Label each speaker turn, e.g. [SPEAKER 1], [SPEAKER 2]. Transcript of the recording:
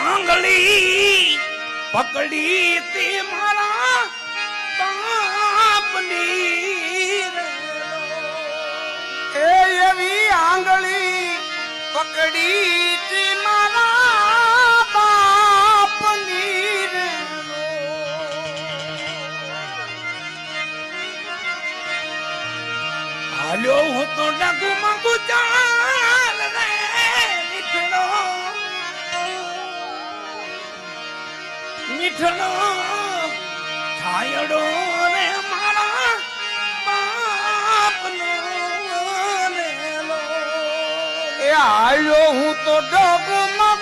[SPEAKER 1] આંગળી પકડી તે મારા બાપની
[SPEAKER 2] એ એવી આંગળી પકડી તે મારા બાપની રે
[SPEAKER 1] હાલ્યો હું તો ડાકુ માંગુ ચાલ રે મીઠડો મીઠડો છાયડો રે મારા બાપનો
[SPEAKER 2] એ આયો હું તો ડગમાં